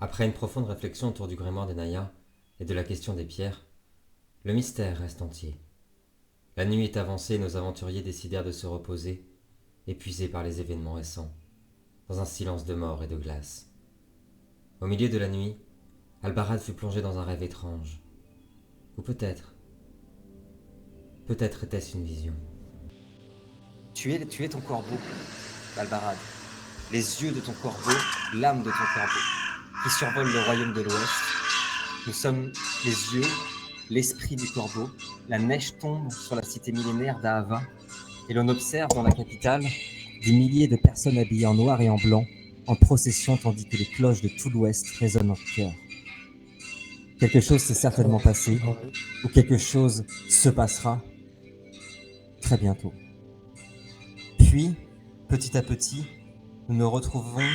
Après une profonde réflexion autour du grimoire de Naya et de la question des pierres, le mystère reste entier. La nuit est avancée et nos aventuriers décidèrent de se reposer, épuisés par les événements récents, dans un silence de mort et de glace. Au milieu de la nuit, Albarad fut plongé dans un rêve étrange. Ou peut-être était-ce une vision. Tu es ton corbeau, Albarad. Les yeux de ton corbeau, l'âme de ton corbeau, qui survole le royaume de l'Ouest. Nous sommes les yeux, l'esprit du corbeau. La neige tombe sur la cité millénaire d'Ahava et l'on observe dans la capitale des milliers de personnes habillées en noir et en blanc, en procession tandis que les cloches de tout l'Ouest résonnent en chœur. Quelque chose s'est certainement passé, ou quelque chose se passera très bientôt. Puis, petit à petit, nous nous retrouvons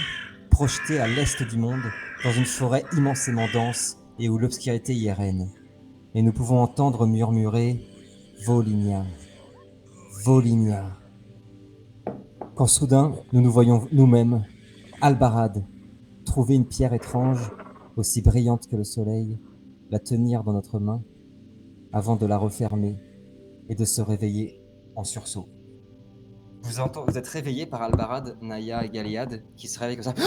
projetés à l'est du monde, dans une forêt immensément dense et où l'obscurité y règne. Et nous pouvons entendre murmurer Volinia, Volinia. Quand soudain, nous nous voyons nous-mêmes, Albarad, trouver une pierre étrange, aussi brillante que le soleil, la tenir dans notre main, avant de la refermer et de se réveiller en sursaut. Vous êtes réveillé par Albarad, Naya et Galéad qui se réveillent comme ça.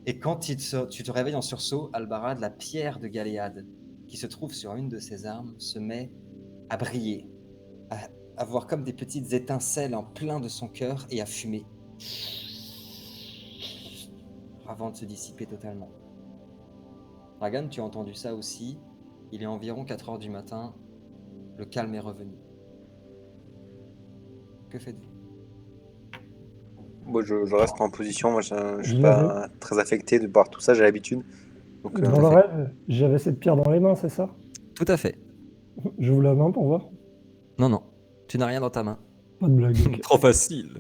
Et quand tu te réveilles en sursaut, Albarad, la pierre de Galéad qui se trouve sur une de ses armes se met à briller, à avoir comme des petites étincelles en plein de son cœur et à fumer avant de se dissiper totalement. Dragan, tu as entendu ça aussi. Il est environ 4 heures du matin. Le calme est revenu. Que faites-vous? Moi, je reste en position. Moi, je suis J'avais, pas très affecté de voir tout ça. J'ai l'habitude. Donc, dans le rêve, j'avais cette pierre dans les mains, c'est ça? Tout à fait. Je vous la main pour voir. Non, non. Tu n'as rien dans ta main. Pas de blague. Ok. Trop facile.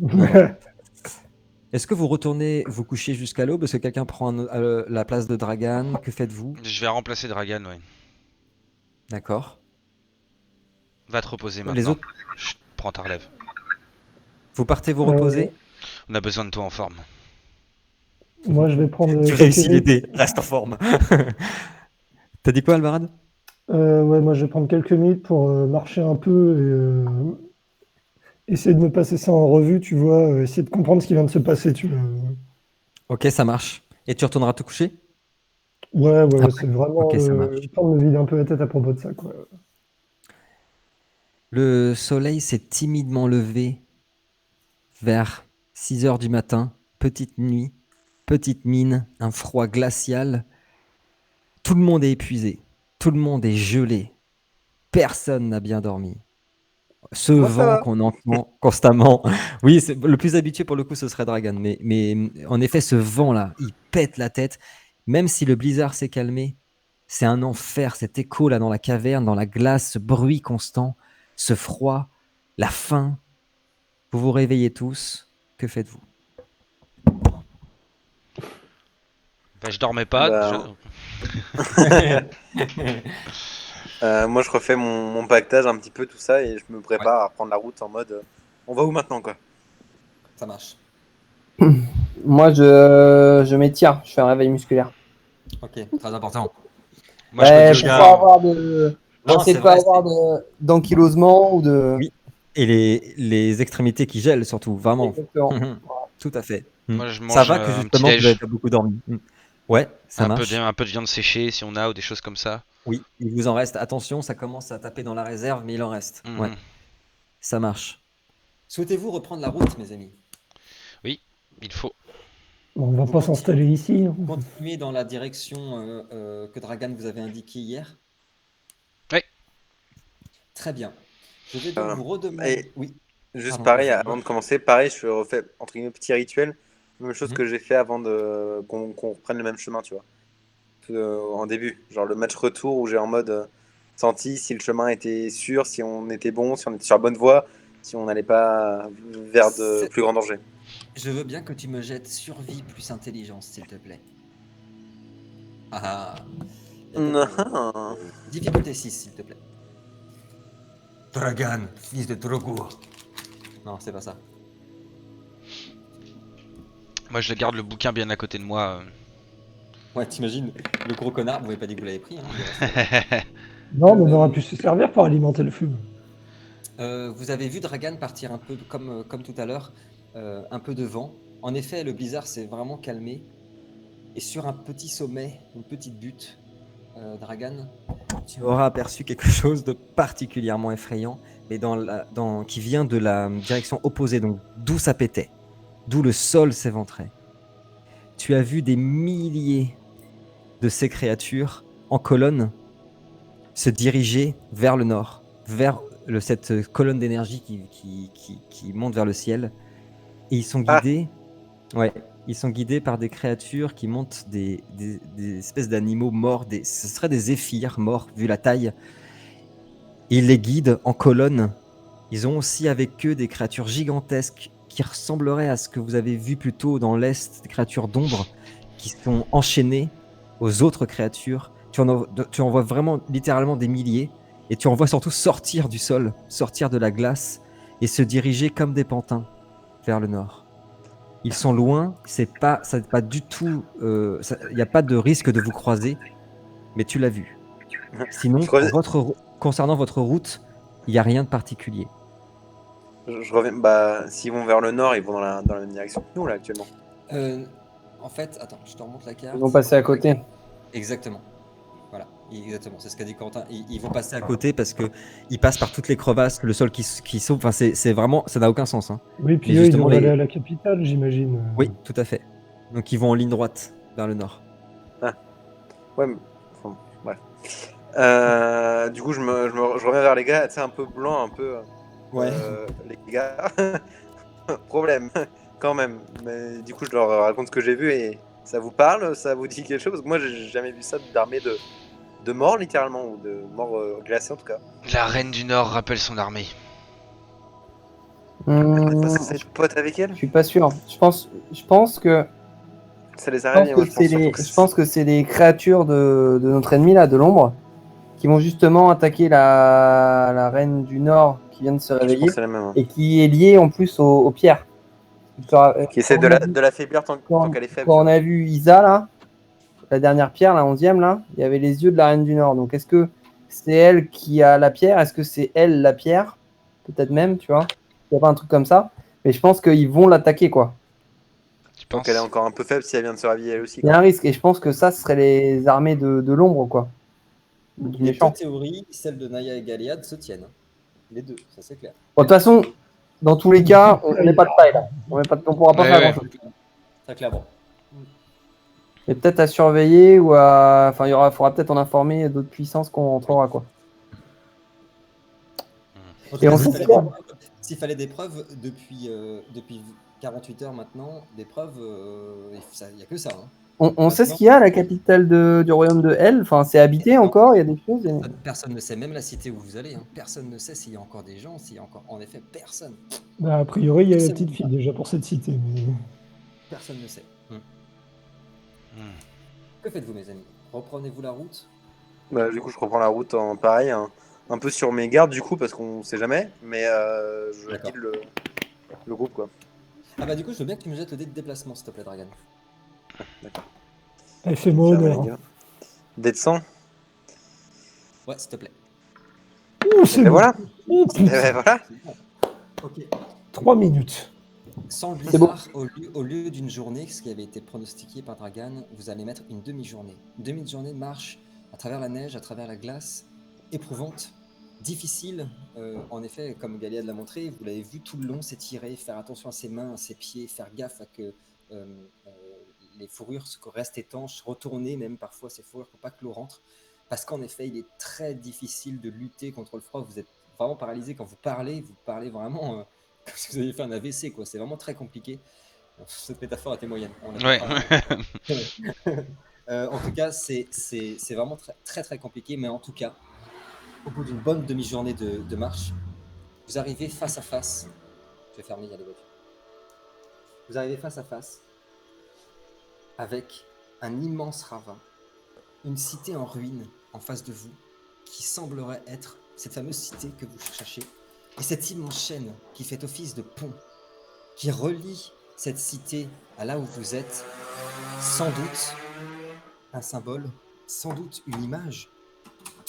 Est-ce que vous retournez vous coucher jusqu'à l'aube? Est-ce que quelqu'un prend la place de Dragan? Que faites-vous? Je vais remplacer Dragan, ouais. D'accord. Va te reposer Les maintenant. autres, Prends ta relève. vous partez vous reposer? On a besoin de toi en forme. Moi, je vais prendre. Tu quelques réussis minutes. l'idée, reste en forme. T'as dit quoi, Albarad? Ouais, moi, je vais prendre quelques minutes pour marcher un peu et essayer de me passer ça en revue, tu vois, essayer de comprendre ce qui vient de se passer, tu vois. Ok, ça marche. Et tu retourneras te coucher? Ouais, Après. c'est vraiment Ok, ça marche. le temps de me vider un peu la tête à propos de ça, quoi. Le soleil s'est timidement levé vers 6 heures du matin. Petite nuit, petite mine, un froid glacial. Tout le monde est épuisé. Tout le monde est gelé. Personne n'a bien dormi. Ce Moi, ça vent va. qu'on entend constamment. Oui, le plus habitué pour le coup, ce serait Dragan. Mais en effet, ce vent-là, il pète la tête. Même si le blizzard s'est calmé, c'est un enfer, cet écho là dans la caverne, dans la glace, ce bruit constant, ce froid, la faim. Vous vous réveillez tous. Que faites-vous? Bah, je dormais pas. Bah, moi, je refais mon pactage un petit peu, tout ça, et je me prépare à reprendre la route en mode on va où maintenant, quoi. Ça marche. Moi, je m'étire, je fais un réveil musculaire. Ok, très important. Moi, je me dis, Pour pas avoir de. Non, Essayer c'est de pas vrai, avoir d'ankylosement ou de. Oui. Et les extrémités qui gèlent surtout, vraiment. Exactement. Tout à fait. moi, je Ça mange va que un petit justement vous n'avez déj. pas beaucoup dormi. Ouais, ça marche. Un peu de viande séchée si on a ou des choses comme ça. Oui, il vous en reste. Attention, ça commence à taper dans la réserve, mais il en reste. Mhm. Ouais, ça marche. Souhaitez-vous reprendre la route, mes amis? Oui, il faut. Bon, on va Vous pas s'installer ici, hein. continuez dans la direction que Dragan vous avait indiquée hier? Oui. Très bien. Je vais donc Euh, vous redemander. et Oui, juste pardon, pareil, vas-y. avant de commencer, pareil, je refais entre guillemets petit rituel, même chose Mhm. que j'ai fait avant de qu'on reprenne le même chemin, tu vois. En début, genre le match retour où j'ai en mode senti si le chemin était sûr, si on était bon, si on était sur la bonne voie, si on n'allait pas vers de C'est- plus grands dangers. Je veux bien que tu me jettes survie plus intelligence, s'il te plaît. Ah, Non. difficulté 6, s'il te plaît. Dragan, fils de Drogo. Non, c'est pas ça. Moi, je garde le bouquin bien à côté de moi. Ouais, t'imagines, le gros connard, vous m'avez pas dit que vous l'avez pris. Hein, Non, mais on aurait pu se servir pour alimenter le feu. Vous avez vu Dragan partir un peu comme tout à l'heure, un peu devant. En effet, le blizzard s'est vraiment calmé. Et sur un petit sommet, une petite butte, Dragan, tu auras aperçu quelque chose de particulièrement effrayant, mais qui vient de la direction opposée, donc d'où ça pétait, d'où le sol s'éventrait. Tu as vu des milliers de ces créatures en colonne se diriger vers le nord, vers cette colonne d'énergie qui monte vers le ciel. Et ils sont Ah. guidés, ouais, ils sont guidés par des créatures qui montent des espèces d'animaux morts. Ce seraient des zéphyrs morts, vu la taille. Et ils les guident en colonne. Ils ont aussi avec eux des créatures gigantesques qui ressembleraient à ce que vous avez vu plus tôt dans l'Est, des créatures d'ombre qui sont enchaînées aux autres créatures. Tu en vois vraiment littéralement des milliers. Et tu en vois surtout sortir du sol, sortir de la glace et se diriger comme des pantins vers le nord. Ils sont loin, ça n'est pas du tout, il n'y a pas de risque de vous croiser, mais tu l'as vu. Sinon, concernant votre route, il n'y a rien de particulier. Je reviens. Bah, s'ils vont vers le nord, ils vont dans la même direction que nous, là, actuellement. En fait, attends, je te remonte la carte. Ils vont passer à côté. Exactement. Voilà, exactement, c'est ce qu'a dit Quentin. Ils vont passer à côté parce que ils passent par toutes les crevasses, le sol qui s'ouvre. Enfin, c'est vraiment, ça n'a aucun sens. Hein. Oui, puis Mais eux, ils justement, doivent aller à la capitale, j'imagine. Oui, tout à fait. Donc ils vont en ligne droite vers le nord. Ouais, mais. Enfin, bref. Du coup, je reviens vers les gars, tu sais, un peu blanc, un peu. Les gars. Problème, quand même. Mais du coup, je leur raconte ce que j'ai vu et ça vous parle, ça vous dit quelque chose? Parce que moi, j'ai jamais vu ça d'armée de morts, littéralement, ou de morts glacés en tout cas. La reine du Nord rappelle son armée. Parce que c'est pote avec elle? Je suis pas sûr. Je pense que Ça les a réveillés, moi, je pense surtout que je pense que c'est les créatures de notre ennemi là, de l'ombre, qui vont justement attaquer la reine du Nord qui vient de se je pense réveiller que c'est la même. Hein. et qui est liée en plus aux pierres. Qui essaie de l'affaiblir tant qu'elle est faible. Quand tu on vois. a vu Isa là, la dernière pierre, la 11e là, il y avait les yeux de la reine du Nord. Donc est-ce que c'est elle qui a la pierre? Est-ce que c'est elle la pierre? Peut-être même, tu vois. Il n'y a pas un truc comme ça. Mais je pense qu'ils vont l'attaquer quoi. Tu Tant penses? qu'elle est encore un peu faible si elle vient de se réveiller elle aussi. Il y a Quoi. un risque et je pense que ça, ce serait les armées de l'ombre quoi. Du Les deux méchant. théories, celle de Naya et Galéad, se tiennent. Les deux, ça c'est clair. Bon, de toute façon, dans tous les cas, on n'est pas de taille là. On pourra pas Ouais, faire ouais. grand-chose. Très clairement. Et peut-être à surveiller ou à. Enfin, faudra peut-être en informer d'autres puissances qu'on rentrera quoi. En tout Et cas, on s'il sait fallait, quoi s'il fallait des preuves depuis 48 heures maintenant, des preuves, il n'y a que ça. Hein. On sait ce qu'il y a à la capitale du royaume de Hell. Enfin, c'est habité encore. Il y a des choses. Personne ne sait, même la cité où vous allez, hein, personne ne sait s'il y a encore des gens, s'il y a encore. En effet, personne. Bah, a priori, il y a la Personne petite ne fille sait. déjà pour cette cité. Mais... Personne ne sait. Hmm. Que faites-vous, mes amis? Reprenez-vous la route? Bah, du coup, je reprends la route en pareil, un peu sur mes gardes du coup, parce qu'on sait jamais. Mais je D'accord. guide le groupe quoi. Ah bah du coup, je veux bien que tu me jettes le dé de déplacement, s'il te plaît, Dragan. D'accord. Elle fait moi Fermez les honneur. gars. Dé de 100. Ouais, s'il te plaît. Ouh, c'est Et bon. voilà. Oh, Et putain. ben voilà. Ok. 3 minutes. Sans le C'est bon. blizzard, au lieu d'une journée, ce qui avait été pronostiqué par Dragan, vous allez mettre une demi-journée. Une demi-journée de marche à travers la neige, à travers la glace, éprouvante, difficile. En effet, comme Galéad l'a montré, vous l'avez vu tout le long s'étirer, faire attention à ses mains, à ses pieds, faire gaffe à que les fourrures restent étanches, retourner même parfois ces fourrures pour pas que l'eau rentre. Parce qu'en effet, il est très difficile de lutter contre le froid. Vous êtes vraiment paralysé quand vous parlez vraiment comme si vous aviez fait un AVC, quoi. C'est vraiment très compliqué. Cette métaphore était moyenne. On Ouais. en tout cas, c'est vraiment très, très très compliqué, mais en tout cas, au bout d'une bonne demi-journée de marche, vous arrivez face à face. Je vais fermer, il y a des voitures. Vous arrivez face à face avec un immense ravin, une cité en ruine en face de vous, qui semblerait être cette fameuse cité que vous cherchez, et cette immense chaîne qui fait office de pont, qui relie cette cité à là où vous êtes, sans doute un symbole, sans doute une image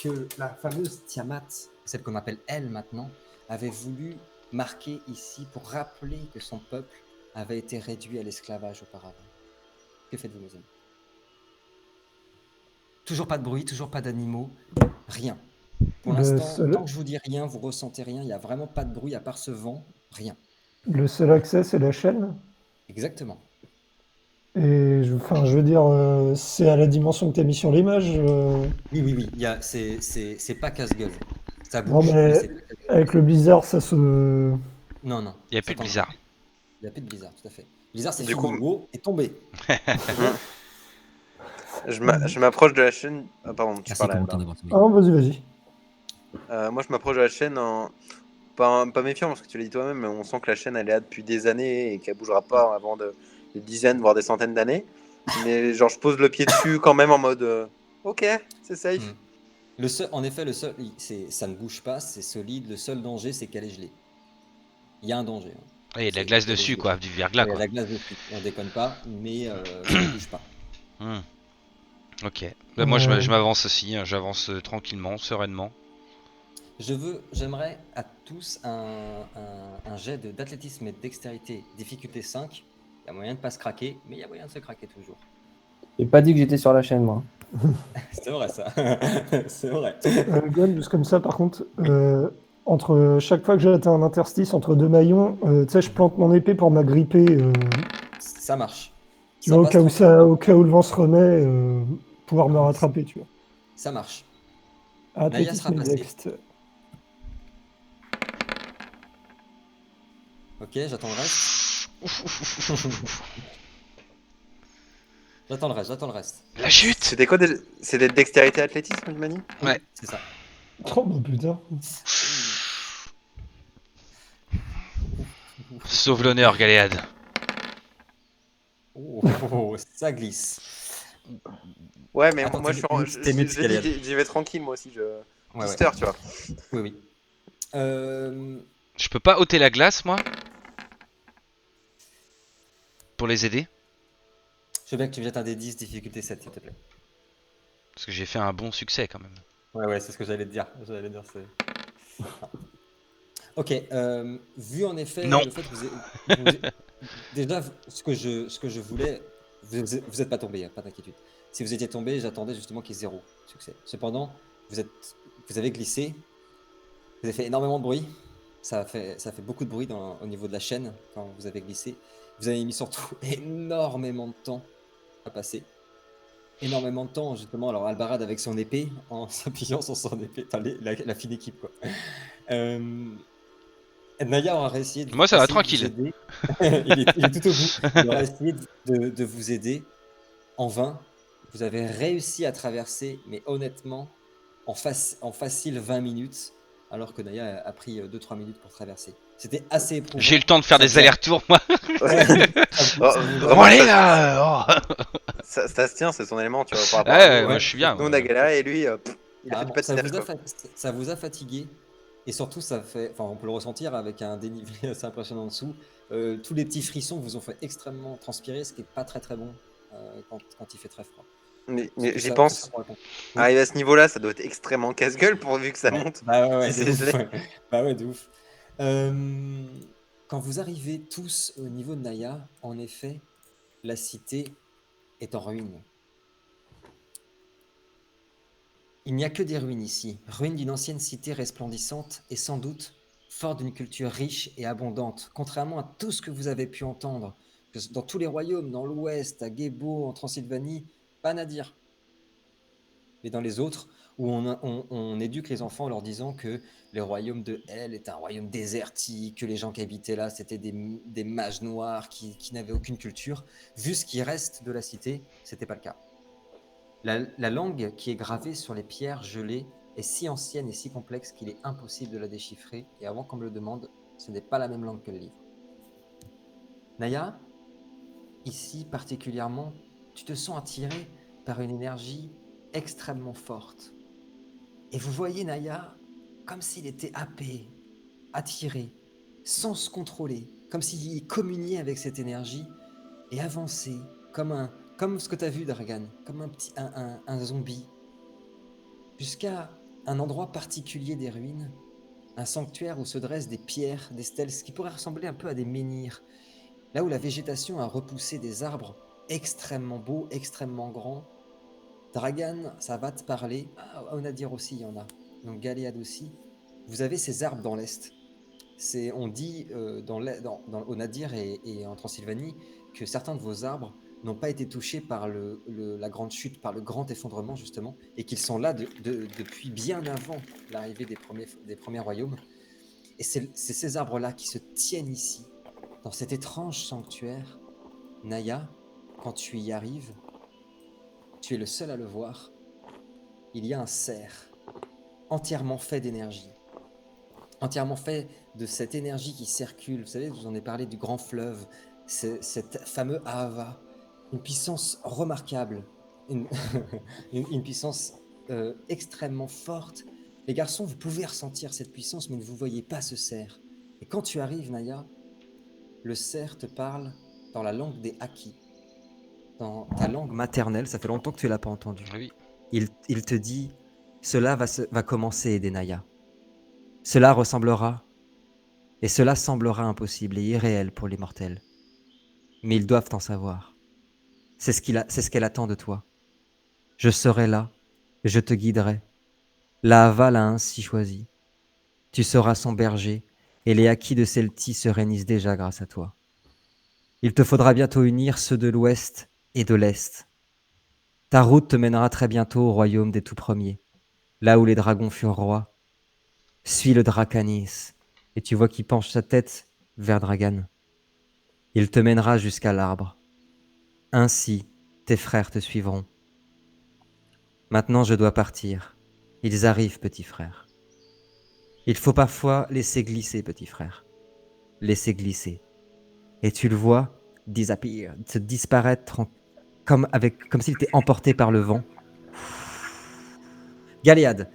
que la fameuse Tiamat, celle qu'on appelle elle maintenant, avait voulu marquer ici pour rappeler que son peuple avait été réduit à l'esclavage auparavant. Que faites-vous, mes amis? Toujours pas de bruit, toujours pas d'animaux, rien. Pour Le l'instant, seul, tant que je vous dis rien, vous ressentez rien, il n'y a vraiment pas de bruit à part ce vent, rien. le seul accès, c'est la chaîne. Exactement. Et enfin, je veux dire, c'est à la dimension que tu as mis sur l'image. Oui, oui, oui, c'est pas casse-gueule. Ça Non, bouge, mais mais c'est pas casse-gueule. avec le blizzard, ça se. Non, non. Il n'y a c'est plus de pas blizzard. Il n'y a plus de blizzard, tout à fait. Blizzard, c'est Du fini. coup, WoW est tombé. Mhm. Je m'approche de la chaîne. Ah, pardon, tu Merci, parlais, commentaire Albert. d'avoir Ah, non, vas-y, vas-y. Moi, je m'approche de la chaîne en. Pas méfiant, parce que tu l'as dit toi-même, mais on sent que la chaîne, elle est là depuis des années et qu'elle bougera pas avant des dizaines, voire des centaines d'années. Mais genre, je pose le pied dessus quand même en mode. Ok, c'est safe. Mm. En effet, ça ne bouge pas, c'est solide. Le seul danger, c'est qu'elle est gelée. Il y a un danger. Hein. Il y a de la C'est glace qu'elle est dessus, gelée. quoi, du verglas, Il y a de quoi. la glace dessus. On déconne pas, mais ça ne bouge pas. Hmm. Ok. Bah, moi, je m'avance aussi, hein, j'avance tranquillement, sereinement. J'aimerais à tous un jet d'athlétisme et de dextérité, difficulté 5. Il y a moyen de pas se craquer, mais il y a moyen de se craquer toujours. J'ai pas dit que j'étais sur la chaîne, moi. C'est vrai ça. C'est vrai. Gwen, juste comme ça, par contre, entre chaque fois que j'ai atteint un interstice entre deux maillons, tu sais, je plante mon épée pour m'agripper. Ça marche. Tu Ça vois, passe tranquille. au cas où le vent se remet, pouvoir me rattraper, tu vois. Ça marche. Naya sera Athlétisme et passée. dext. Ok, j'attends le reste. J'attends le reste. La chute. C'était quoi déjà? C'était dextérité athlétisme, tu m'as dit? Ouais. C'est ça. Oh, bah putain. Sauve l'honneur, Galéade. Oh, ça glisse. Ouais, mais Attends, moi, je suis. t'es mute, J'ai dit, Galéade. j'y vais tranquille, moi aussi. Ouais, Twister, tu vois. Oui, oui. Je peux pas ôter la glace, moi? Pour les aider? Je veux bien que tu me jettes un des 10, difficulté 7, s'il te plaît. Parce que j'ai fait un bon succès, quand même. Ouais, c'est ce que j'allais te dire. Ok, vu en effet Non. le fait que déjà, ce que je voulais, vous êtes pas tombé, hein, pas d'inquiétude. Si vous étiez tombé, j'attendais justement qu'il y ait 0 succès. Cependant, vous avez glissé, vous avez fait énormément de bruit. Ça a fait beaucoup de bruit au niveau de la chaîne quand vous avez glissé. Vous avez mis surtout énormément de temps à passer. Énormément de temps, justement. Alors, Albarad avec son épée, en s'appuyant sur son épée. Putain, la fine équipe, quoi. Naya aura essayé de Moi, ça va, essayer de vous tranquille. aider. Il est tout au bout. Il aura essayé de vous aider. En vain. Vous avez réussi à traverser, mais honnêtement, en facile 20 minutes, alors que Naya a pris 2-3 minutes pour traverser. C'était assez éprouvant. J'ai eu le temps de faire Ça des faisait- allers-retours, moi. Ouais, Oh, Bon, allez, là. Oh. Ça se tient, c'est son élément, tu vois. Par rapport Ouais, à nous, moi, je suis bien. nous, on a galéré et lui, il a fait du ça patinage, vous a, quoi. ça vous a fatigué. Et surtout, on peut le ressentir avec un dénivelé assez impressionnant en dessous. Tous les petits frissons vous ont fait extrêmement transpirer, ce qui n'est pas très très bon quand il fait très froid. Mais Tout j'y ça pense. pour répondre. Arrivé à ce niveau-là, ça doit être extrêmement casse-gueule pourvu que ça Ouais. monte. Bah ouais, Si de c'est ouf. gelé. Bah ouais, de ouf. Quand vous arrivez tous au niveau de Naya, en effet, la cité est en ruine. Il n'y a que des ruines ici, ruines d'une ancienne cité resplendissante et sans doute forte d'une culture riche et abondante, contrairement à tout ce que vous avez pu entendre, dans tous les royaumes, dans l'ouest, à Gébo, en Transylvanie, pas à dire. Mais dans les autres, où on éduque les enfants en leur disant que le royaume de Hel est un royaume désertique, que les gens qui habitaient là, c'était des mages noirs qui n'avaient aucune culture. Vu ce qui reste de la cité, c'était pas le cas. La langue qui est gravée sur les pierres gelées est si ancienne et si complexe qu'il est impossible de la déchiffrer, et avant qu'on me le demande, ce n'est pas la même langue que le livre. Naya, ici particulièrement, tu te sens attiré par une énergie extrêmement forte. Et vous voyez Naya comme s'il était happé, attiré, sans se contrôler, comme s'il communiait avec cette énergie et avançait comme comme ce que tu as vu, Dragan, comme un zombie, jusqu'à un endroit particulier des ruines, un sanctuaire où se dressent des pierres, des stèles, ce qui pourrait ressembler un peu à des menhirs, là où la végétation a repoussé des arbres extrêmement beaux, extrêmement grands. Dragan, ça va te parler. Ah, Onadir aussi, il y en a. Donc Galéade aussi. Vous avez ces arbres dans l'Est. On dit dans Onadir et en Transylvanie que certains de vos arbres n'ont pas été touchés par la grande chute, par le grand effondrement justement, et qu'ils sont là depuis bien avant l'arrivée des premiers royaumes. Et c'est ces arbres-là qui se tiennent ici, dans cet étrange sanctuaire. Naya, quand tu y arrives, tu es le seul à le voir. Il y a un cerf entièrement fait d'énergie, entièrement fait de cette énergie qui circule. Vous savez, je vous en ai parlé du grand fleuve, cet fameux Ahava, une puissance remarquable, une, une puissance extrêmement forte. Les garçons, vous pouvez ressentir cette puissance, mais ne vous voyez pas ce cerf. Et quand tu arrives, Naya, le cerf te parle dans la langue des Haki, dans ta langue maternelle. Ça fait longtemps que tu ne l'as pas entendu. Oui. Il te dit, cela va commencer, Edenaya. Cela ressemblera, et cela semblera impossible et irréel pour les mortels. Mais ils doivent en savoir. C'est ce qu'elle attend de toi. Je serai là, et je te guiderai. L'Ahava l'a ainsi choisi. Tu seras son berger, et les Haki de Celti se réunissent déjà grâce à toi. Il te faudra bientôt unir ceux de l'Ouest et de l'Est. Ta route te mènera très bientôt au royaume des tout premiers, là où les dragons furent rois. Suis le Dracanis, et tu vois qu'il penche sa tête vers Dragan. Il te mènera jusqu'à l'arbre. Ainsi, tes frères te suivront. Maintenant, je dois partir. Ils arrivent, petit frère. Il faut parfois laisser glisser, petit frère. Laisser glisser. Et tu le vois, disappear, se disparaître comme s'il était emporté par le vent. Galéade.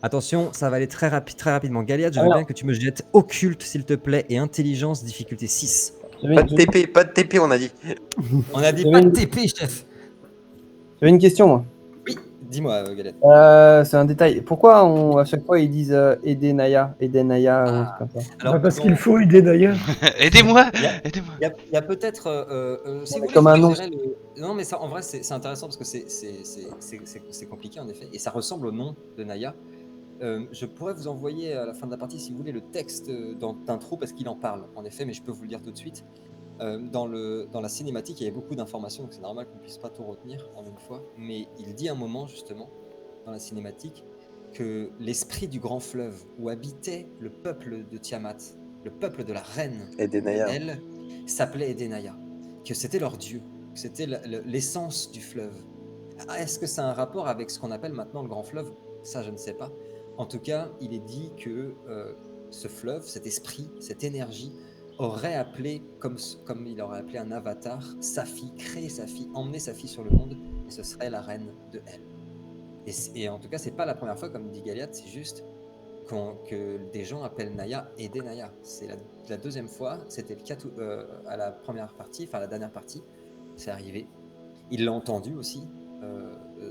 Attention, ça va aller très rapidement. Galéade, je veux bien que tu me jettes occulte, s'il te plaît, et intelligence, difficulté 6. Pas de TP, on a dit. On a dit pas de TP, chef. J'avais une question, moi. Oui, dis-moi, Galéade. C'est un détail. Pourquoi à chaque fois ils disent Edenaya, ou un truc comme ça? Alors, Parce qu'il faut aider d'ailleurs. Aidez-moi. Il y a peut-être, si vous voulez, Comme je un vous nom. dirai non, mais ça, en vrai, c'est intéressant parce que c'est compliqué en effet, et ça ressemble au nom de Naya. Je pourrais vous envoyer à la fin de la partie, si vous voulez, le texte d'intro parce qu'il en parle, en effet, mais je peux vous le dire tout de suite. Dans la cinématique, il y avait beaucoup d'informations, donc c'est normal qu'on ne puisse pas tout retenir en une fois. Mais il dit un moment, justement, dans la cinématique, que l'esprit du grand fleuve où habitait le peuple de Tiamat, le peuple de la reine, Edenaya. elle, s'appelait Edenaya, que c'était leur dieu, que c'était l'essence du fleuve. Est-ce que ça a un rapport avec ce qu'on appelle maintenant le grand fleuve? Ça, je ne sais pas. En tout cas, il est dit que ce fleuve, cet esprit, cette énergie, aurait appelé, comme il aurait appelé un avatar, sa fille, créer sa fille, emmener sa fille sur le monde, et ce serait la reine de elle. Et en tout cas, c'est pas la première fois, comme dit Galéade, c'est juste que des gens appellent Naya Edenaya. C'est la deuxième fois, c'était le cas à la première partie, enfin la dernière partie, c'est arrivé. Il l'a entendu aussi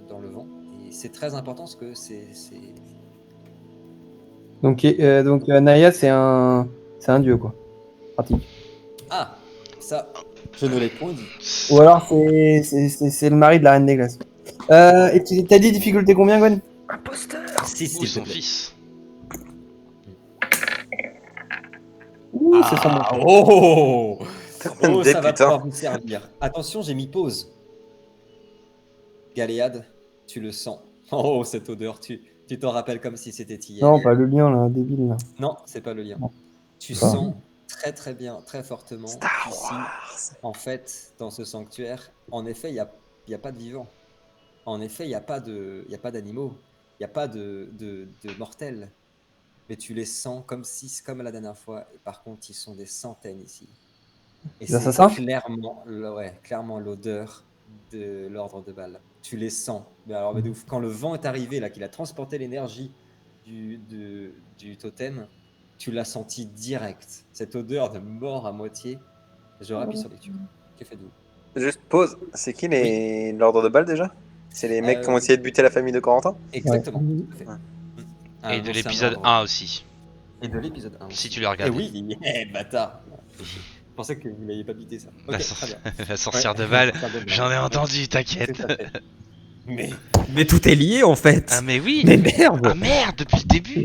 dans le vent, et c'est très important parce que c'est... Donc Naya, c'est un dieu, quoi. Pratique. Ah, ça, je ne l'ai point dit. Ou alors c'est le mari de la reine des glaces. Et t'as dit difficulté combien, Gwen? Si, Ou son fils. Ouh, c'est ça. Oh, Des ça va putains. pouvoir vous servir. Attention, j'ai mis pause. Galéade, tu le sens. Oh, cette odeur, tu t'en rappelles comme si c'était hier. Non, pas le lien, là, débile, là. Non, c'est pas le lien. Non. Tu Pas. sens très très bien, très fortement qu'ici, en fait, dans ce sanctuaire, en effet, il y a pas de vivants. En effet, il n'y a pas d'animaux, il n'y a pas de mortels. Mais tu les sens comme la dernière fois. Et par contre, ils sont des centaines ici. Et Les c'est assassins? clairement l'odeur de l'ordre de Bâle. Tu les sens. Mais alors, mais de ouf. Quand le vent est arrivé, là, qu'il a transporté l'énergie du totem, tu l'as senti direct. Cette odeur de mort à moitié. Je rappuie sur lecture. Que faites-vous? Juste pause. C'est qui l'ordre de balle déjà? C'est les mecs qui ont Euh, essayé de buter la famille de Corentin? Exactement. Ouais. Tout à fait. Ouais. Et de Ancien l'épisode ordre. 1 aussi. Et de l'épisode 1 Si aussi. tu l'as regardé. Eh oui, bâtard. Je pensais que vous l'ayez pas bité ça. La, Ok, sor- très bien. la sorcière Ouais, de balle. la sorcière de balle. J'en ai Ouais, entendu, t'inquiète. tout à fait. Mais tout est lié en fait. Ah mais oui. Mais merde. Ah merde, depuis le début.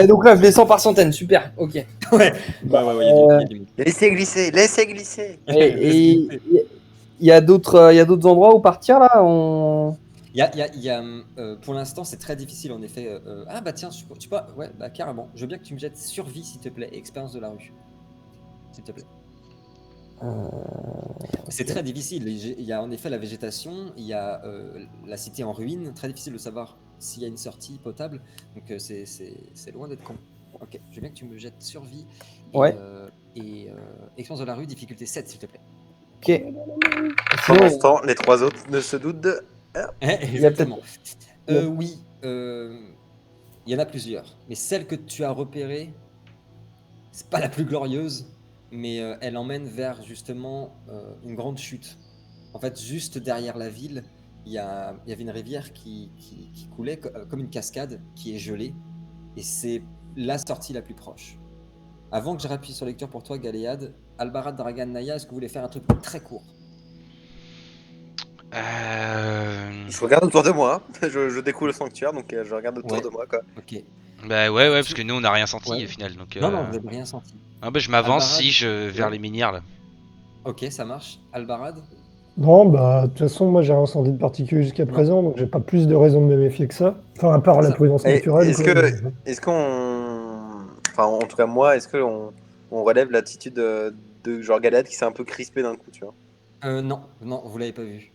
Donc là, je descends par centaines, super, ok. Ouais, il y a des limites. Laissez glisser, laissez glisser. Et il y a d'autres endroits où partir là Pour l'instant, c'est très difficile en effet. Ah bah tiens, tu peux, ouais, bah carrément. Je veux bien que tu me jettes survie, s'il te plaît, et expérience de la rue, s'il te plaît. C'est très difficile. Il y a en effet la végétation, il y a la cité en ruine. Très difficile de savoir s'il y a une sortie potable. Donc c'est loin d'être con. Ok, je veux bien que tu me jettes survie Ouais. et expérience de la rue, difficulté 7, s'il te plaît. Ok. Pendant ce Sinon, temps, les trois autres ne se doutent de. Exactement. il y a- Oui, il y en a plusieurs. Mais celle que tu as repérée, c'est pas la plus glorieuse, mais elle emmène vers justement une grande chute. En fait, juste derrière la ville, il y avait une rivière qui coulait comme une cascade qui est gelée. Et c'est la sortie la plus proche. Avant que je rappuie sur lecture pour toi, Galéade, Albarad, Dragan, Naya, est-ce que vous voulez faire un truc très court? Je regarde autour de moi. Je découvre le sanctuaire, donc je regarde autour Ouais. de moi, quoi. Ok. Bah ouais, parce que nous on n'a rien senti Ouais. au final. Donc, Non, non, vous n'avez rien senti. Ah bah je m'avance Albarad, vers ouais. les minières là. Ok, ça marche. Albarad? Non, bah, de toute façon, moi, j'ai rien senti de particulier jusqu'à Non. présent, donc j'ai pas plus de raison de me méfier que ça. Enfin, à part la Ça- prudence Et naturelle, Est-ce quoi. que, est-ce qu'on, enfin, en tout cas moi, est-ce on relève l'attitude de genre Galad qui s'est un peu crispé d'un coup, tu vois? Non, non, vous l'avez pas vu.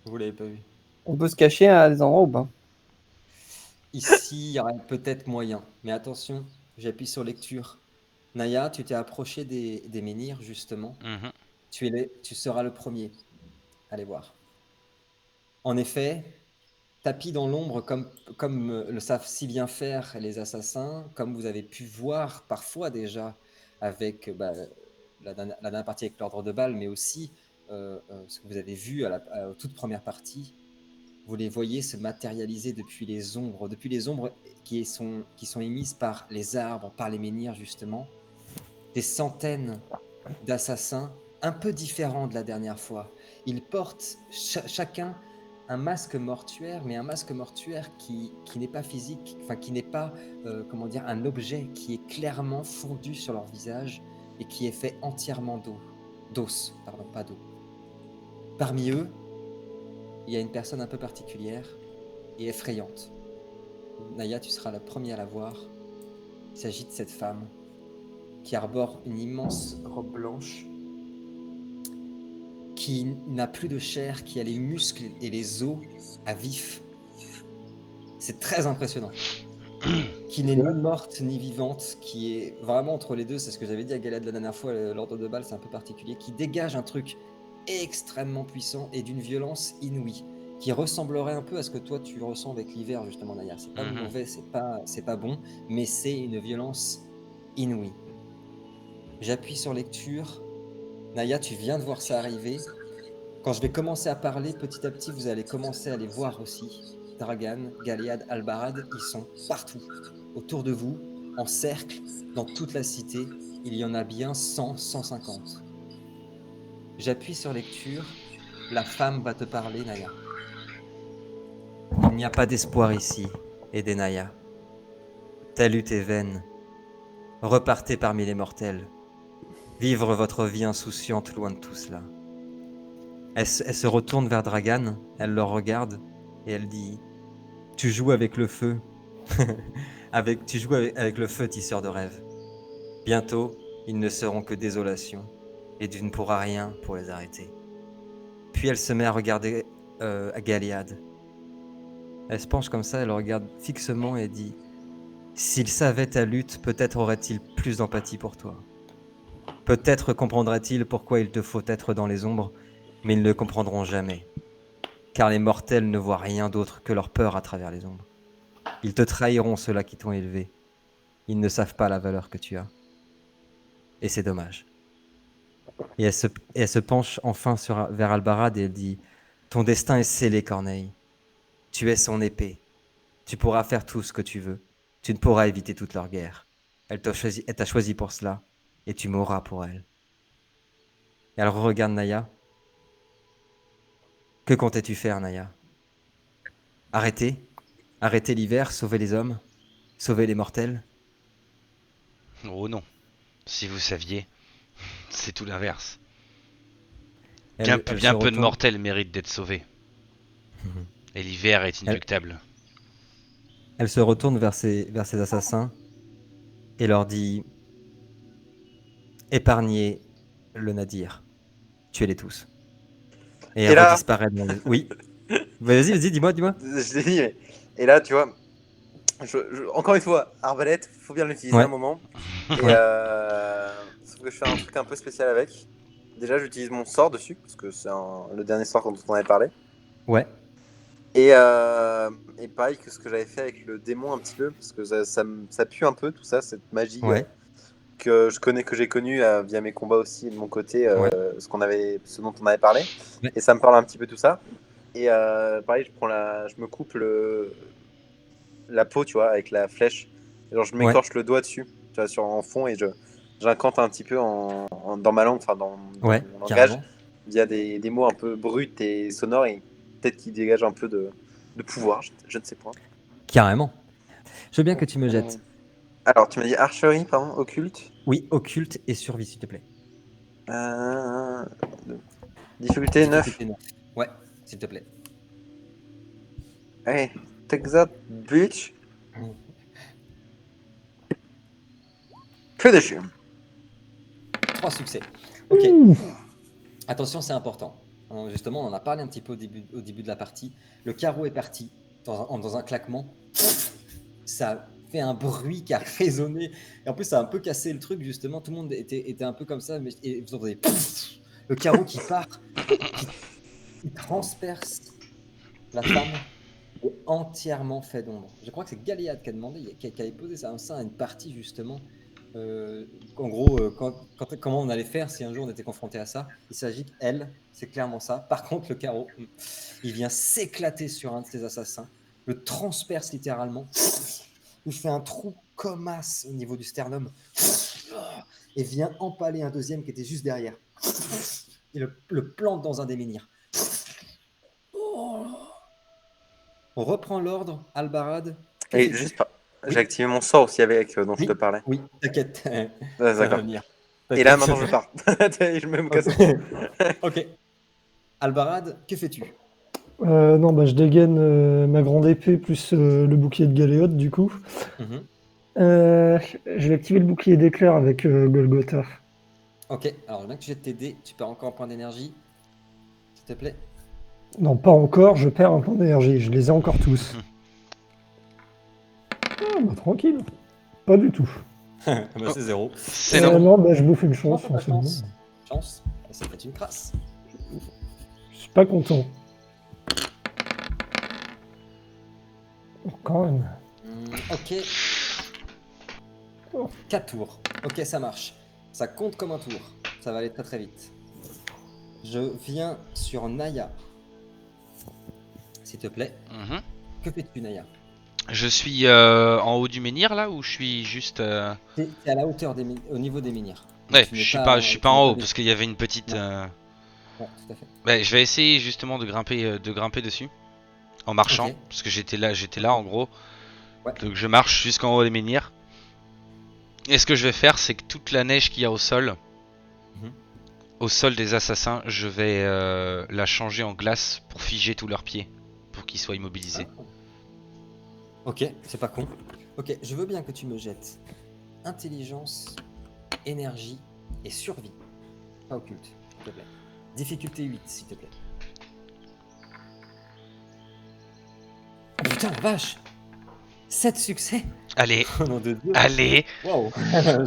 Vous l'avez pas vu. on peut se cacher à des endroits ou pas Ici, il y aurait peut-être moyen. Mais attention, j'appuie sur lecture. Naya, tu t'es approché des menhirs, justement. Mhm. Tu seras le premier. Allez voir. En effet, tapis dans l'ombre, comme le savent si bien faire les assassins, comme vous avez pu voir parfois déjà avec la dernière partie avec l'ordre de balle, mais aussi ce que vous avez vu à la toute première partie, vous les voyez se matérialiser depuis les ombres qui sont émises par les arbres, par les menhirs justement. Des centaines d'assassins, un peu différents de la dernière fois. Ils portent chacun un masque mortuaire, mais un masque mortuaire qui n'est pas physique, enfin qui n'est pas, comment dire, un objet, qui est clairement fondu sur leur visage et qui est fait entièrement d'os, pardon, pas d'eau. Parmi eux, il y a une personne un peu particulière et effrayante. Naya, tu seras la première à la voir. Il s'agit de cette femme qui arbore une immense robe blanche, qui n'a plus de chair, qui a les muscles et les os à vif. C'est très impressionnant. Qui n'est ni morte ni vivante, qui est vraiment entre les deux, c'est ce que j'avais dit à Galad la dernière fois, l'ordre de balle c'est un peu particulier, qui dégage un truc extrêmement puissant et d'une violence inouïe, qui ressemblerait un peu à ce que toi tu ressens avec l'hiver justement Naya. C'est pas mauvais, c'est pas bon, mais c'est une violence inouïe. J'appuie sur lecture. Naya, tu viens de voir ça arriver. Quand je vais commencer à parler, petit à petit, vous allez commencer à les voir aussi. Dragan, Galéad, Albarad, ils sont partout. Autour de vous, en cercle, dans toute la cité, il y en a bien 100, 150. J'appuie sur lecture. La femme va te parler, Naya. Il n'y a pas d'espoir ici, aidez Naya. Ta lutte est vaine. Repartez parmi les mortels. Vivre votre vie insouciante loin de tout cela. Elle se retourne vers Dragan, elle le regarde et elle dit « Tu joues avec le feu. Tu joues avec le feu, tisseur de rêves. Bientôt, ils ne seront que désolation et tu ne pourras rien pour les arrêter. » Puis elle se met à regarder à Galéad. Elle se penche comme ça, elle le regarde fixement et dit « S'il savait ta lutte, peut-être aurait-il plus d'empathie pour toi. Peut-être comprendrait-il pourquoi il te faut être dans les ombres, mais ils ne le comprendront jamais. Car les mortels ne voient rien d'autre que leur peur à travers les ombres. Ils te trahiront, ceux-là qui t'ont élevé. Ils ne savent pas la valeur que tu as. Et c'est dommage. Et elle se penche enfin vers Albarad et elle dit: ton destin est scellé, Corneille. Tu es son épée. Tu pourras faire tout ce que tu veux. Tu ne pourras éviter toute leur guerre. Elle t'a choisi pour cela, et tu mourras pour elle. Et elle regarde Naya. Que comptais-tu faire, Naya? Arrêter? Arrêter l'hiver, sauver les hommes? Sauver les mortels? Oh non. Si vous saviez, c'est tout l'inverse. Elle se Bien peu de retourne. mortels méritent d'être sauvés. Et l'hiver est Elle, inéluctable. elle se retourne vers ses assassins et leur dit: épargnez le Nadir. Tuez-les tous. Et Et elle là, redisparaît dans les... Oui. Vas-y, dis-moi. je l'ai dit, et là, tu vois, encore une fois, arbalète, faut bien l'utiliser Ouais. un moment. Et Ouais. sauf que je fais un truc un peu spécial avec. Déjà, j'utilise mon sort dessus, parce que c'est le dernier sort dont on avait parlé. Ouais. Et pareil que ce que j'avais fait avec le démon un petit peu, parce que ça pue un peu tout ça, cette magie Ouais. que j'ai connue via mes combats aussi de mon côté, Ouais. ce dont on avait parlé. Ouais. Et ça me parle un petit peu tout ça. Et pareil, je me coupe la peau, tu vois, avec la flèche. Genre, je Ouais. m'écorche le doigt dessus, tu vois, en fond, et j'incante un petit peu dans ma langue, enfin dans Ouais. mon langage, Carrément. via des mots un peu bruts et sonores, et peut-être qu'ils dégagent un peu de pouvoir, je ne sais pas. Carrément. Je veux bien que tu me jettes. Alors, tu m'as dit archerie, pardon, occulte. Oui, occulte et survie, s'il te plaît. Euh, Difficulté 9. Difficulté 9. Ouais, s'il te plaît. Hey, take that, bitch. Que dessus. 3 succès. Ok. Ouh. Attention, c'est important. Justement, on en a parlé un petit peu au début de la partie. Le carreau est parti dans un claquement. Ça fait un bruit qui a résonné. Et en plus, ça a un peu cassé le truc, justement. Tout le monde était un peu comme ça. Et vous entendez le carreau qui part, qui transperce la femme, est entièrement fait d'ombre. Je crois que c'est Galéade qui a demandé, qui avait posé ça à une partie, justement. En gros, comment on allait faire si un jour on était confronté à ça. Il s'agit qu'elle, c'est clairement ça. Par contre, le carreau, il vient s'éclater sur un de ses assassins, le transperce littéralement, il fait un trou comme as au niveau du sternum et vient empaler un deuxième qui était juste derrière. Et le plante dans un des menhirs. On reprend l'ordre, Albarad. Que Et fais-tu? juste pas. Oui. J'ai activé mon sort aussi avec dont je te parlais. Oui, t'inquiète. Ouais, Ça va d'accord. venir. Et là, T'inquiète. maintenant, je pars. Je me casse. Ok. Albarad, que fais-tu? Non, bah, je dégaine ma grande épée plus le bouclier de Galéote, du coup. Mhm. Je vais activer le bouclier d'éclair avec Golgotha. Ok, alors je veux bien que tu jettes tes dés. Tu perds encore un point d'énergie. S'il te plaît. Non, pas encore, je perds un point d'énergie. Je les ai encore tous. Ah, bah, tranquille. Pas du tout. Bah, c'est 0. C'est non. Non, bah, je bouffe une Non, chance. t'as pas c'est bon. chance. Chance. Et ça fait une crasse. Je suis pas content. Oh, quand même. Ok. 4 tours. Ok, ça marche. Ça compte comme un tour. Ça va aller très très vite. Je viens sur Naya. S'il te plaît. Mhm. Que fais-tu, Naya? Je suis en haut du menhir là ou je suis juste. T'es à la hauteur au niveau des menhirs. Ouais, Tu je n'es suis tu pas en n'es haut des- parce qu'il y avait une petite. Non. Ouais, tout à fait. Ouais, je vais essayer justement de grimper dessus en marchant Ok. parce que j'étais là en gros. Ouais. Donc je marche jusqu'en haut des menhirs. Et ce que je vais faire, c'est que toute la neige qu'il y a Mhm. au sol des assassins, je vais la changer en glace pour figer tous leurs pieds, pour qu'ils soient immobilisés. Ah. Ok, c'est pas con. Ok, je veux bien que tu me jettes intelligence, énergie et survie. Pas occulte, s'il te plaît. Difficulté 8, s'il te plaît. Oh putain, la vache! 7 succès! Allez, Oh nom de Dieu! allez, Waouh!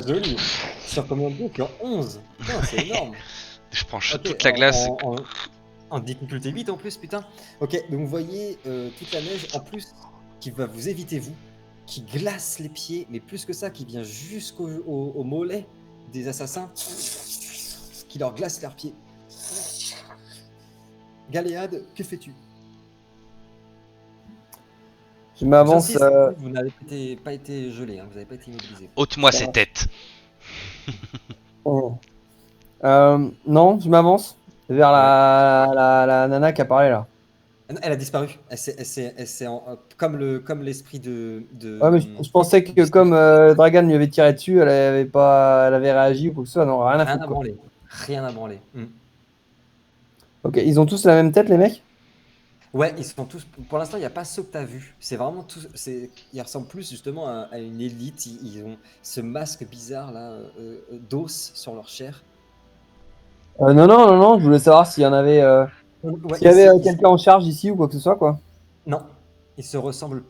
Joli! Sur combien de Sur 11! Putain, c'est énorme! je prends Ok, toute la glace. en difficulté 8 en plus, putain. Ok, donc vous voyez toute la neige en plus qui va vous éviter, vous, qui glace les pieds, mais plus que ça, qui vient jusqu'au au mollet des assassins, qui leur glace leurs pieds. Galéade, que fais-tu? Je m'avance. J'insiste, vous n'avez pas été gelé, hein, vous n'avez pas été immobilisé. Ôte-moi Ça ces va. têtes. Oh. Non, je m'avance vers la nana qui a parlé là. Elle a disparu. Comme l'esprit de. Ouais, mais je pensais que comme Dragan lui avait tiré dessus, elle avait réagi ou quoi que ce soit. Non, rien à Rien foutre. à Quoi. branler. Rien à branler. Ok, ils ont tous la même tête, les mecs? Ouais, ils sont tous. Pour l'instant, il n'y a pas ceux que tu as vus. C'est vraiment tous. Ils ressemblent plus justement à une élite. Ils ont ce masque bizarre là, d'os sur leur chair. Non, je voulais savoir s'il y en avait, Ouais, s'il y avait quelqu'un en charge ici ou quoi que ce soit, quoi. Non, ils se ressemblent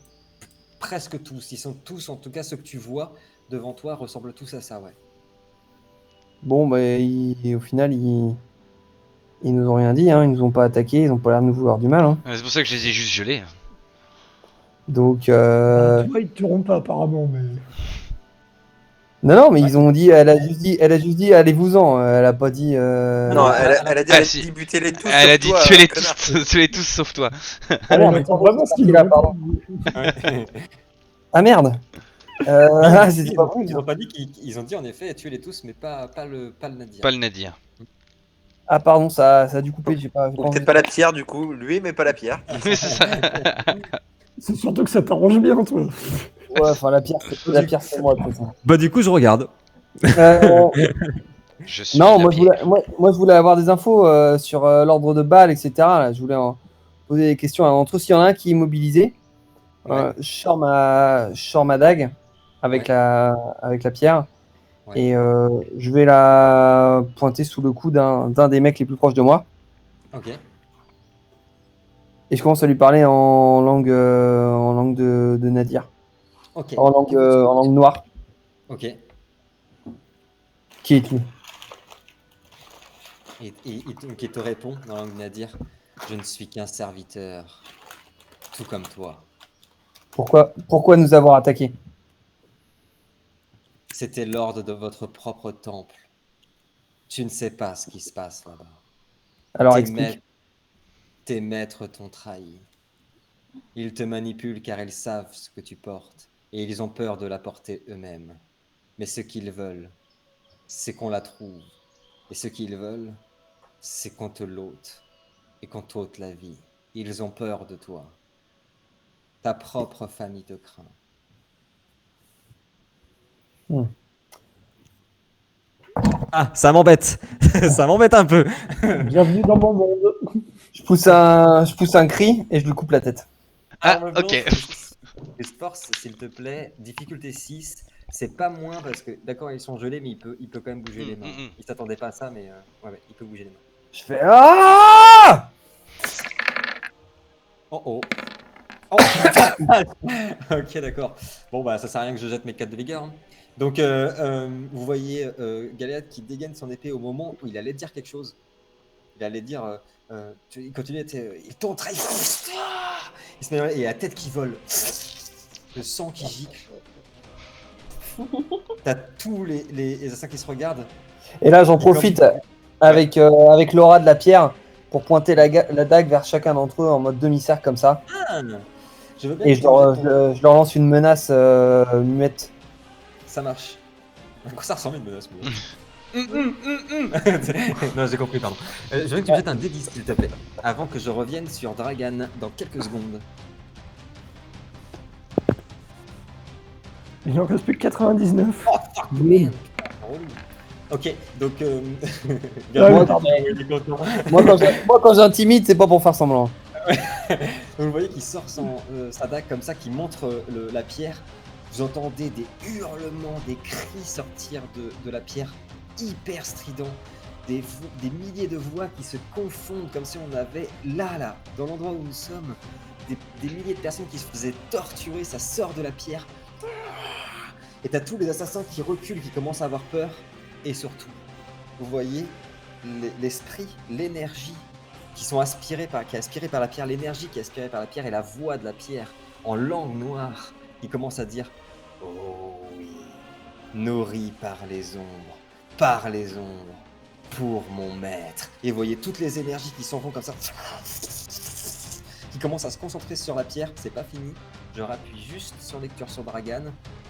presque tous. Ils sont tous, en tout cas, ceux que tu vois devant toi, ressemblent tous à ça, ouais. Bon, bah, au final, ils nous ont rien dit, hein. Ils nous ont pas attaqué, ils ont pas l'air de nous vouloir du mal, hein. C'est pour ça que je les ai juste gelés. Donc, Toi, ils te tueront pas apparemment, mais. non, mais ils ont dit, elle a juste dit, allez-vous-en. Elle a pas dit. Non, elle a dit Ah, si. butez-les tous. Elle a sauf dit toi, tuez-les connard. tous, tuez-les tous sauf toi. Ah merde, attends, vraiment ce qu'il là, veut. pardon. Ah merde. C'était pas Ils possible. n'ont pas dit qu'ils ont dit en effet tuez-les tous, mais pas le Nadir. Pas le Nadir. Ah pardon, ça a dû couper, j'ai pas. Ou peut-être pas la pierre du coup, lui mais pas la pierre. Oui, c'est ça. C'est surtout que ça t'arrange bien, toi. Ouais, enfin la pire, c'est moi. de toute façon. Bah du coup, je regarde. Je suis Non, la moi je, pierre. moi je voulais avoir des infos sur l'ordre de balle, etc. Là. Je voulais en poser des questions entre eux. S'il y en a un qui est immobilisé, Ouais. je sors ma dague avec, avec la pierre Ouais. et je vais la pointer sous le cou d'un des mecs les plus proches de moi. Ok. Et je commence à lui parler en langue de Nadir, Ok. en langue noire. Ok. Qui es-tu? Et donc il te répond dans la langue Nadir, je ne suis qu'un serviteur, tout comme toi. Pourquoi nous avoir attaqués? C'était l'ordre de votre propre temple. Tu ne sais pas ce qui se passe là-bas. Alors Tes explique. maîtres- Tes maîtres t'ont trahi. Ils te manipulent car ils savent ce que tu portes et ils ont peur de la porter eux-mêmes. Mais ce qu'ils veulent, c'est qu'on la trouve. Et ce qu'ils veulent, c'est qu'on te l'ôte et qu'on t'ôte la vie. Ils ont peur de toi. Ta propre famille te craint. Ah, ça m'embête. Ça m'embête un peu. Bienvenue dans mon monde. Je pousse un cri et je lui coupe la tête. Ah, Arme ok. blanche, et force, s'il te plaît, difficulté 6, c'est pas moins parce que, d'accord, ils sont gelés, mais il peut quand même bouger les mains. Il s'attendait pas à ça, mais ouais, il peut bouger les mains. Je fais ah. Oh oh. Oh. Ok, d'accord. Bon, bah, ça sert à rien que je jette mes 4 de vigueur. Hein. Donc, vous voyez Galéade qui dégaine son épée au moment où il allait dire quelque chose. Il allait dire, il continue, il tourne très. Il se met et la tête qui vole. Le sang qui gicle. T'as tous les assassins qui se regardent. Et là, j'en profite avec l'aura de la pierre pour pointer la dague vers chacun d'entre eux en mode demi-cercle comme ça. Ah, je veux bien Et que je tu me jettes leur lance une menace muette. Ça marche. À quoi ça ressemble une menace moi Non, j'ai compris, pardon. Je veux que tu me jettes un D10, s'il te plaît, avant que je revienne sur Dragan dans quelques secondes. Il en reste plus que 99. Oh, fuck, Oui. man. Relou. Ok, donc... Ouais, pardon. il est content. Moi, quand j'intimide, c'est pas pour faire semblant. Donc, vous voyez qu'il sort sa dague comme ça, qui montre la pierre. Vous entendez des hurlements, des cris sortir de la pierre, hyper stridents. Des milliers de voix qui se confondent comme si on avait là, dans l'endroit où nous sommes, des milliers de personnes qui se faisaient torturer, ça sort de la pierre. Et t'as tous les assassins qui reculent, qui commencent à avoir peur. Et surtout, vous voyez l'esprit, l'énergie qui est aspirée par la pierre, l'énergie qui est aspirée par la pierre et la voix de la pierre en langue noire qui commence à dire « Oh oui, nourri par les ombres, pour mon maître. Et vous voyez toutes les énergies qui s'en vont comme ça, qui commencent à se concentrer sur la pierre. C'est pas fini. Je rappuie juste sur lecture sur Dragan.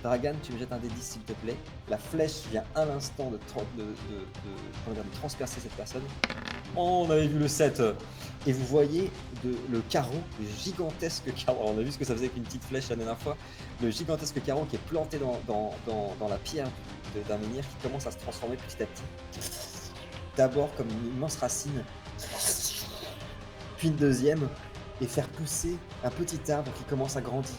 Dragan, tu me jettes un D10 s'il te plaît. La flèche vient à l'instant de transpercer cette personne. Oh, on avait vu le 7. Et vous voyez le carreau, le gigantesque carreau. Alors, on a vu ce que ça faisait avec une petite flèche la dernière fois. Le gigantesque carreau qui est planté dans la pierre d'un menhir qui commence à se transformer petit à petit. D'abord comme une immense racine, puis une deuxième, et faire pousser un petit arbre qui commence à grandir.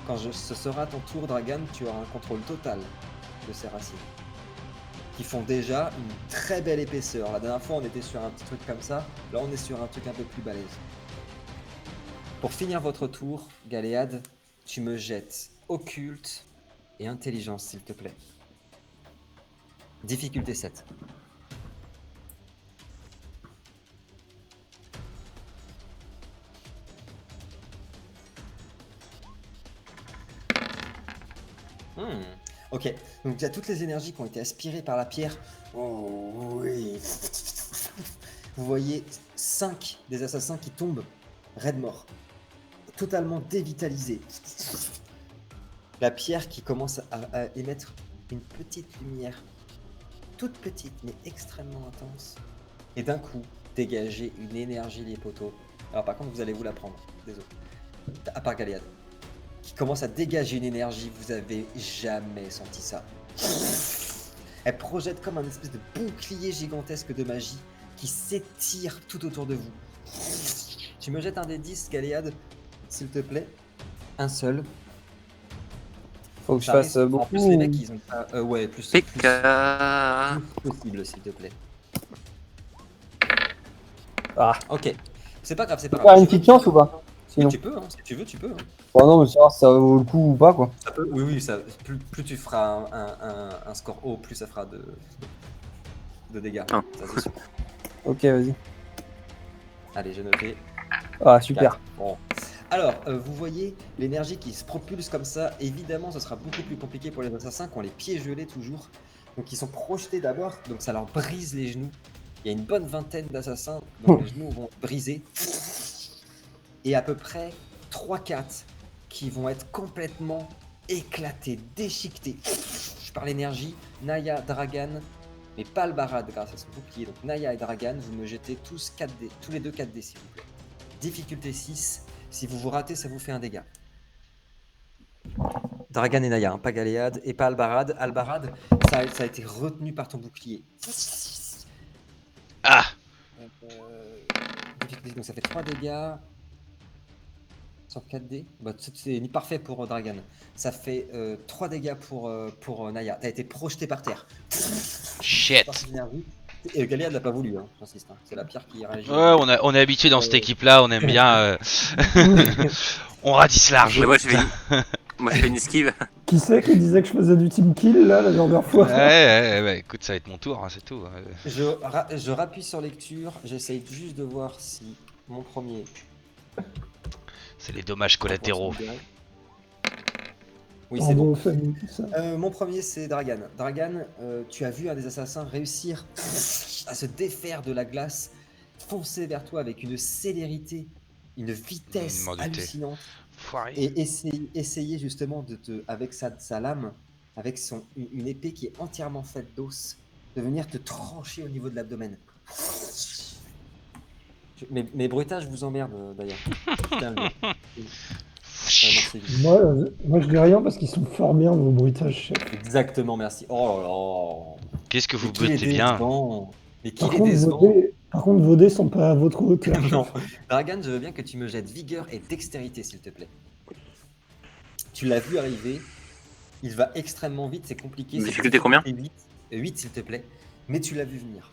Quand ce sera ton tour, Dragan, tu auras un contrôle total de ces racines, qui font déjà une très belle épaisseur. La dernière fois, on était sur un petit truc comme ça, là on est sur un truc un peu plus balèze. Pour finir votre tour, Galéade, tu me jettes occulte et intelligence, s'il te plaît. Difficulté 7. Ok, donc il y a toutes les énergies qui ont été aspirées par la pierre. Oh oui. Vous voyez 5 des assassins qui tombent raide mort, totalement dévitalisés. La pierre qui commence à émettre une petite lumière, toute petite mais extrêmement intense, et d'un coup dégager une énergie les poteaux. Alors par contre vous allez vous la prendre, désolé. À part Galéade, qui commence à dégager une énergie, vous avez jamais senti ça. Elle projette comme un espèce de bouclier gigantesque de magie qui s'étire tout autour de vous. Tu me jettes un des 10, Galéade, s'il te plaît. Un seul. Faut que je Ça fasse arrive. En beaucoup. plus, les mecs, ils ont pas. Ouais, plus Pika. possible, s'il te plaît. Ah, Ok. C'est pas grave, c'est pas tu grave. faire une petite chance ou pas? Sinon. Tu peux, hein, si tu veux, tu peux. Hein. Bon, non, mais savoir si ça vaut le coup ou pas, quoi. Ça peut, oui, ça, plus tu feras un score haut, plus ça fera de dégâts. Ah. Ça, c'est sûr. Ok, vas-y. Allez, j'ai noté. Ah, super. 4. Bon. Alors, vous voyez l'énergie qui se propulse comme ça. Évidemment, ce sera beaucoup plus compliqué pour les assassins qui ont les pieds gelés toujours. Donc, ils sont projetés d'abord, donc ça leur brise les genoux. Il y a une bonne vingtaine d'assassins dont les genoux vont briser. Et à peu près 3-4 qui vont être complètement éclatés, déchiquetés. Par l'énergie, Naya, Dragan, mais pas Albarad grâce à son bouclier. Donc Naya et Dragan, vous me jetez tous 4D, tous les deux 4D s'il vous plaît. Difficulté 6, si vous vous ratez, ça vous fait un dégât. Dragan et Naya, hein, pas Galéade et pas Albarad. Albarad, ça a été retenu par ton bouclier. Ah! Donc ça fait 3 dégâts. Sur 4D, bah, c'est parfait pour Dragan. Ça fait 3 dégâts pour Naya. T'as été projeté par terre. Shit! Et Galéade l'a pas voulu, hein, j'insiste. Hein. C'est la pierre qui réagit. Ouais, on est habitué dans cette équipe-là, on aime bien. On ratisse large. Mais moi, je fais une esquive. Qui c'est qui disait que je faisais du team kill là la dernière fois? Ouais, écoute, ça va être mon tour, hein, c'est tout. Je rappuie sur lecture, j'essaye juste de voir si mon premier. C'est les dommages collatéraux. Oui, c'est bon. Pardon, famille, c'est ça. Mon premier, c'est Dragan. Dragan, tu as vu un des assassins réussir à se défaire de la glace, foncer vers toi avec une célérité, une vitesse M'en doutais. hallucinante, Foiré. et essayer justement avec sa lame, avec une épée qui est entièrement faite d'os, de venir te trancher au niveau de l'abdomen. Mes bruitages vous emmerdent d'ailleurs. Putain, merci. Moi je dis rien parce qu'ils sont fort bien vos bruitages. chef. Exactement, merci. Oh là là. Qu'est-ce que vous Mais qu'il est bruitez bien? décevant. Mais qu'il Par est contre, décevant. par contre, vos dés sont pas à votre hauteur. Non. Dragan, je veux bien que tu me jettes vigueur et dextérité, s'il te plaît. Tu l'as vu arriver. Il va extrêmement vite, c'est compliqué. Difficulté combien? 8, s'il te plaît. Mais tu l'as vu venir.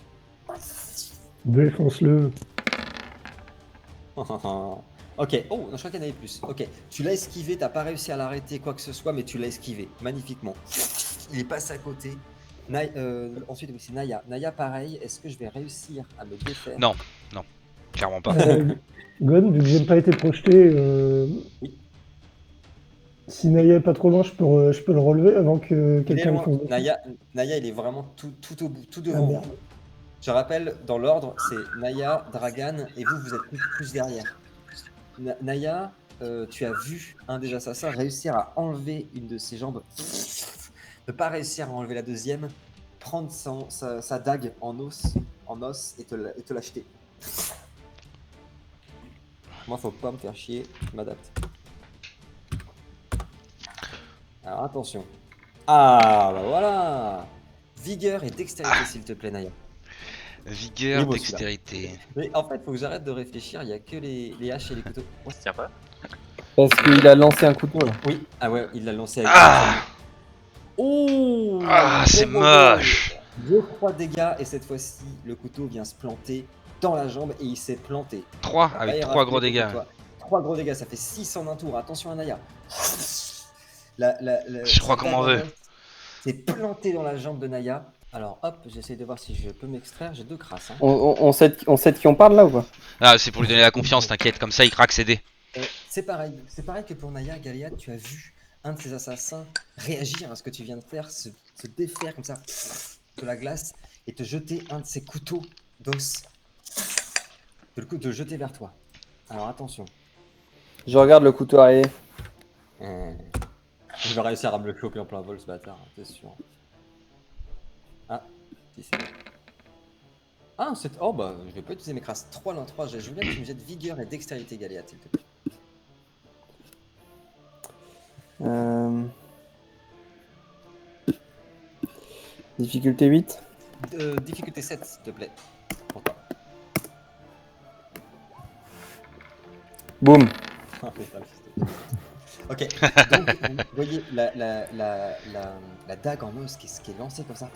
Défonce-le. Ok, oh, non, je crois qu'il y en avait plus. Ok, tu l'as esquivé, t'as pas réussi à l'arrêter, quoi que ce soit, mais tu l'as esquivé, magnifiquement. Il est passé à côté. Ensuite, oui, c'est Naya. Naya, pareil, est-ce que je vais réussir à me défaire? Non, clairement pas. Gon, vu que j'ai pas été projeté, Si Naya est pas trop loin, je peux le relever avant que Il est quelqu'un le loin. fonce dessus. Naya, il est vraiment tout au bout, tout Ah, devant vous. merde. Je rappelle, dans l'ordre, c'est Naya, Dragan, et vous êtes plus derrière. Naya, tu as vu un des assassins réussir à enlever une de ses jambes, ne pas réussir à enlever la deuxième, prendre sa dague en os et te l'acheter. Moi, faut pas me faire chier, je m'adapte. Alors attention. Ah, bah voilà. Vigueur et dextérité, s'il te plaît, Naya. Vigueur, Oui, moi, dextérité. Mais en fait, faut que j'arrête de réfléchir, il y a que les haches et les couteaux. Ça tient pas. Parce qu'il a lancé un couteau là. Oui, ah ouais, il l'a lancé avec Ah Oh Ah, c'est Bon, bon, moche. bon. 2-3 dégâts, et cette fois-ci, le couteau vient se planter dans la jambe et il s'est planté. 3 Pas avec y 3 gros rafler dégâts. contre toi. 3 gros dégâts, ça fait 6 en un tour. Attention à Naya. Je crois qu'on m'en veut. C'est planté dans la jambe de Naya. Alors hop, j'essaie de voir si je peux m'extraire. J'ai 2 crasses. Hein. On sait de qui on parle là ou pas? Ah, c'est pour lui donner la confiance, t'inquiète, comme ça il craque ses dés. C'est pareil que pour Naya, Galiad, tu as vu un de ces assassins réagir à ce que tu viens de faire, se défaire comme ça de la glace et te jeter un de ses couteaux d'os, de le jeter vers toi. Alors attention. Je regarde le couteau arrivé. Je vais réussir à me le choper en plein vol, ce bâtard, c'est sûr. Ah, si c'est bon. Ah, c'est... Oh bah, je vais pas utiliser mes crasses. 3 l'un 3, je veux bien que tu me jettes vigueur et dextérité, Galiad, s'il te plaît. Difficulté 8. Difficulté 7, s'il te plaît. Pour toi. Boum. Ok, donc vous voyez la dague en os qui est lancée comme ça,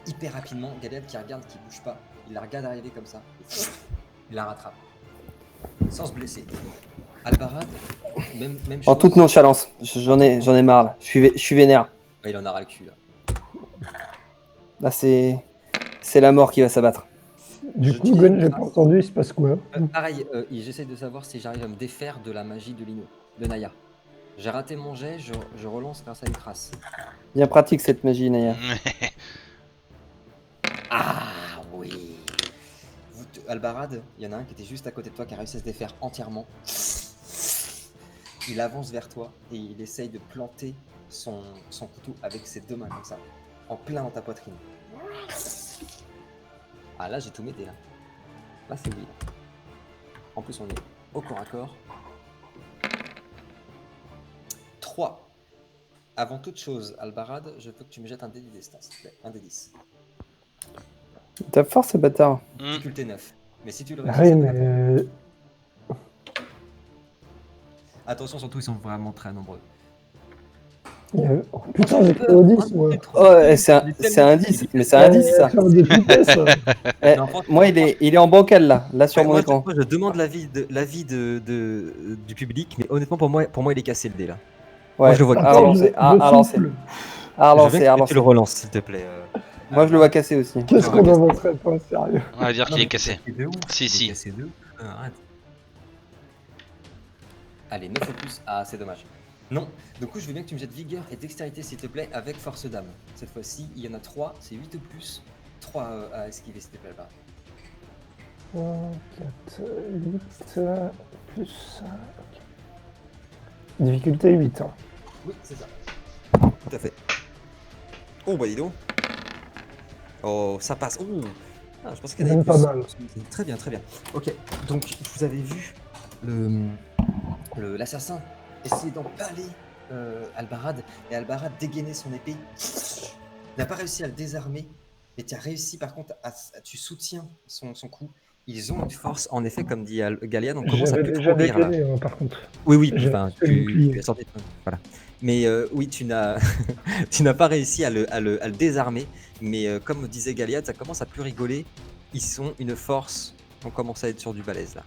hyper rapidement. Galiad qui regarde, qui bouge pas, il la regarde arriver comme ça, il la rattrape, sans se blesser. Albarad, même chose. En toute nonchalance. J'en ai marre là. Je suis vénère. Ouais, il en a ras le cul là. Là c'est la mort qui va s'abattre. Du Je coup, dis- Gwen, j'ai pas entendu, il se passe quoi? Pareil, j'essaie de savoir si j'arrive à me défaire de la magie de Lino, de Naya. J'ai raté mon jet, je relance grâce à une crasse. Bien pratique cette magie, Naya. Ah oui. Albarad, il y en a un qui était juste à côté de toi qui a réussi à se défaire entièrement. Il avance vers toi et il essaye de planter son couteau avec ses 2 mains comme ça, en plein dans ta poitrine. Ah là j'ai tout m'aider là. Là c'est oui. En plus on est au corps à corps. 3. Avant toute chose, Albarad, je veux que tu me jettes un dé du destin, s'il te plaît. Un dé 10. Il tape fort ce bâtard. Difficulté 9. Mais si tu le Ah réussis, oui, ça te va. mais Attention, surtout, ils sont vraiment très nombreux. oh, putain, j'ai pris au 10, moi. Oh, c'est un 10, mais c'est un 10 ça. Faire des vitesses. Eh, Non, franchement, moi il est en bancal là sur mon écran. Moi, je demande l'avis du public, mais honnêtement, pour moi, il est cassé le dé là. Ouais, je le vois à relancer, à relancer. À relancer, à Tu le relancer. relances, s'il te plaît. Moi je le vois casser aussi. Qu'est-ce qu'on avancerait pas, sérieux? On va dire Non, qu'il est mais cassé. c'est de ouf. Si, Il est si. cassé de ouf. Arrête. Allez, 9 au plus. Ah, c'est dommage. Non. Du coup, je veux bien que tu me jettes vigueur et dextérité, s'il te plaît, avec force d'âme. Cette fois-ci, il y en a 3. C'est 8 au plus. 3 à esquiver, s'il te plaît, là-bas. 3, 4, 8, plus... ok. Difficulté 8. Hein. Oui, c'est ça. Tout à fait. Oh, bah dis donc. Oh, ça passe. Oh. Ah, je pensais qu'il y en avait Même pas plus. mal. Très bien, très bien. Ok, donc vous avez vu l'assassin essayer d'empaler Albarad, et Albarad dégainer son épée. Il n'a pas réussi à le désarmer, mais tu as réussi par contre tu soutiens son coup. Ils ont une force, en effet, comme dit Galiad, on commence à J'avais plus déjà trop rire là. dégainé, hein, par contre. Oui, J'ai enfin, fait le bouclier. tu as sorti de- voilà. Mais oui, tu n'as tu n'as pas réussi à le désarmer, mais comme disait Galiad, ça commence à plus rigoler. Ils sont une force, on commence à être sur du balèze là.